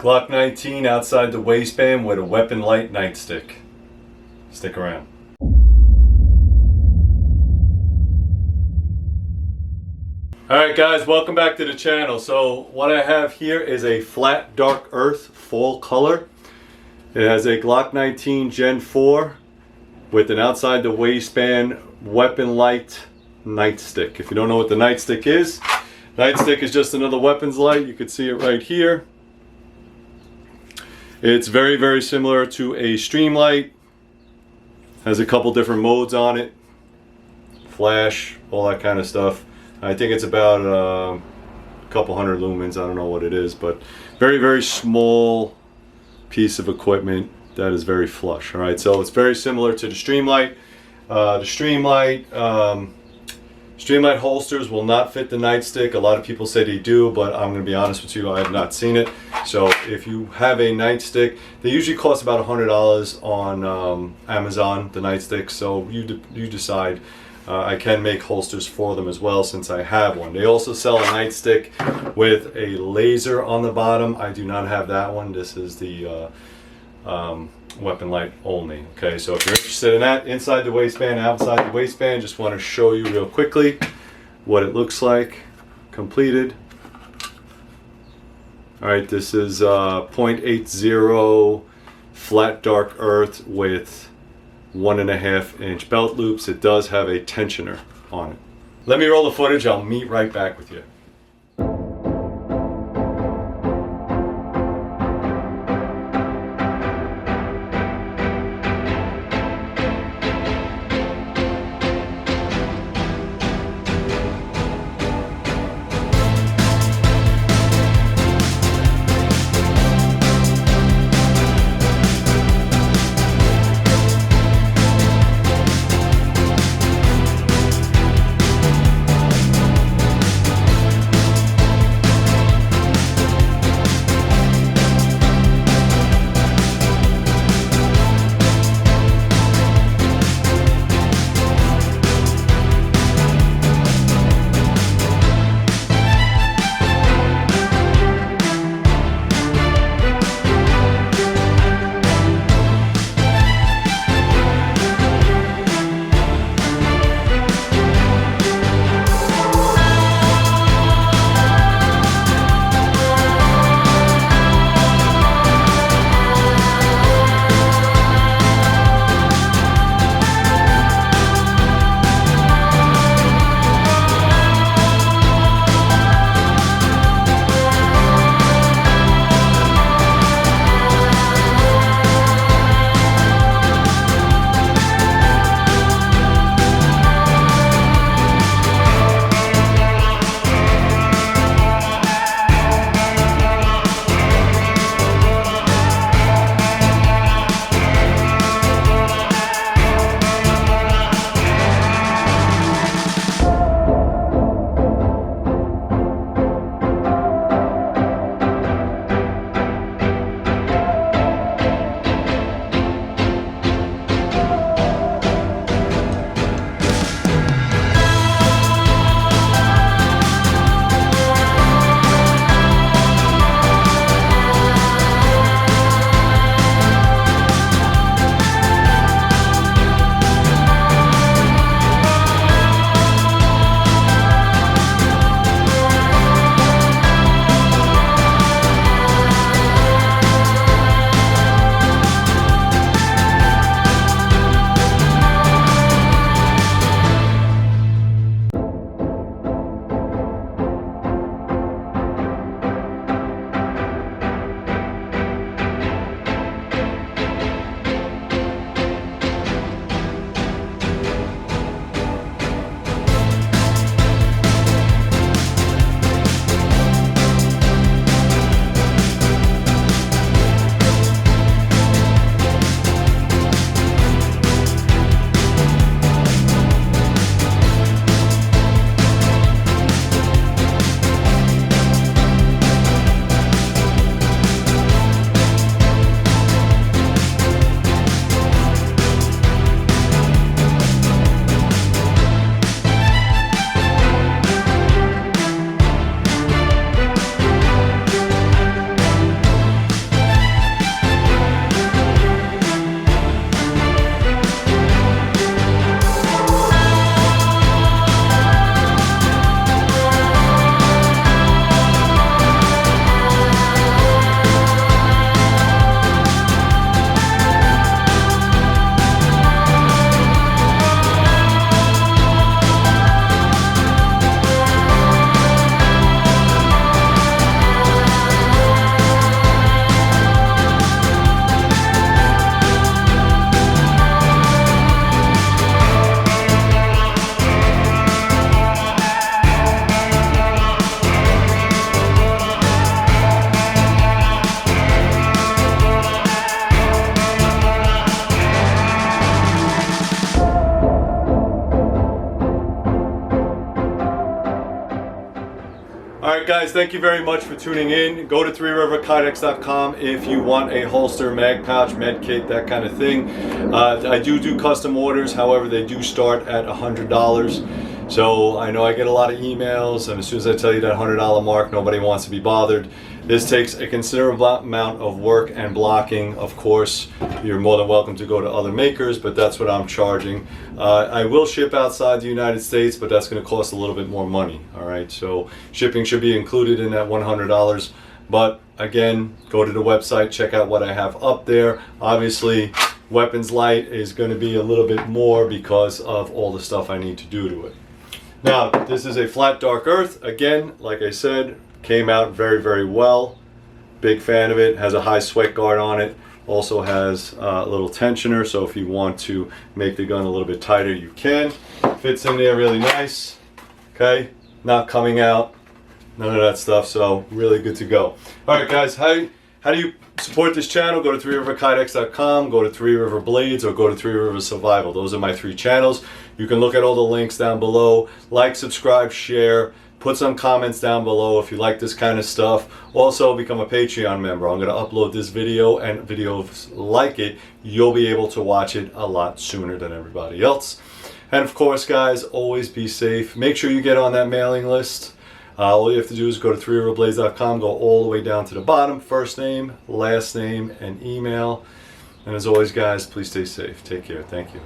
Glock 19 outside the waistband with a weapon light nightstick. Stick around. Alright guys, welcome back to the channel. So what I have here is a flat dark earth fall color. It has a Glock 19 Gen 4 with an outside the waistband weapon light nightstick. If you don't know what the nightstick is just another weapons light. You can see it right here. It's very, very similar to a stream light. Has a couple different modes on it. Flash, all that kind of stuff. I think it's about a couple hundred lumens. I don't know what it is, but very, very small piece of equipment that is very flush. All right, so it's very similar to the Streamlight. The Streamlight holsters will not fit the nightstick. A lot of people say they do, but I'm going to be honest with you, I have not seen it. So if you have a nightstick, they usually cost about $100 on Amazon, the nightstick. So you decide. I can make holsters for them as well since I have one. They also sell a nightstick with a laser on the bottom. I do not have that one. This is the weapon light only. Okay, so if you're interested in that, inside the waistband, outside the waistband, just want to show you real quickly what it looks like completed. Alright, this is .80 flat dark earth with 1.5 inch belt loops. It does have a tensioner on it. Let me roll the footage. I'll meet right back with you. thank you very much for tuning in. Go to 3riverkydex.com if you want a holster, mag pouch, med kit, that kind of thing. I do custom orders, however, they do start at $100. So I know I get a lot of emails, and as soon as I tell you that $100 mark, nobody wants to be bothered. This takes a considerable amount of work and blocking. Of course, you're more than welcome to go to other makers, but that's what I'm charging. I will ship outside the United States, but that's going to cost a little bit more money. All right, so shipping should be included in that $100. But again, go to the website, check out what I have up there. Obviously, Weapons Light is going to be a little bit more because of all the stuff I need to do to it. Now, this is a flat dark earth. Again, like I said, came out very, very well. Big fan of it. Has a high sweat guard on it. Also has a little tensioner, so if you want to make the gun a little bit tighter, you can. Fits in there really nice. Okay, not coming out. None of that stuff, so really good to go. All right, guys, how do you support this channel? Go to 3riverkydex.com, go to 3 River Blades, or go to 3 River Survival. Those are my 3 channels. You can look at all the links down below. Like, subscribe, share. Put some comments down below if you like this kind of stuff. Also, become a Patreon member. I'm going to upload this video and videos like it. You'll be able to watch it a lot sooner than everybody else. And of course, guys, always be safe. Make sure you get on that mailing list. All you have to do is go to 3riverblades.com, go all the way down to the bottom. First name, last name, and email. And as always, guys, please stay safe. Take care. Thank you.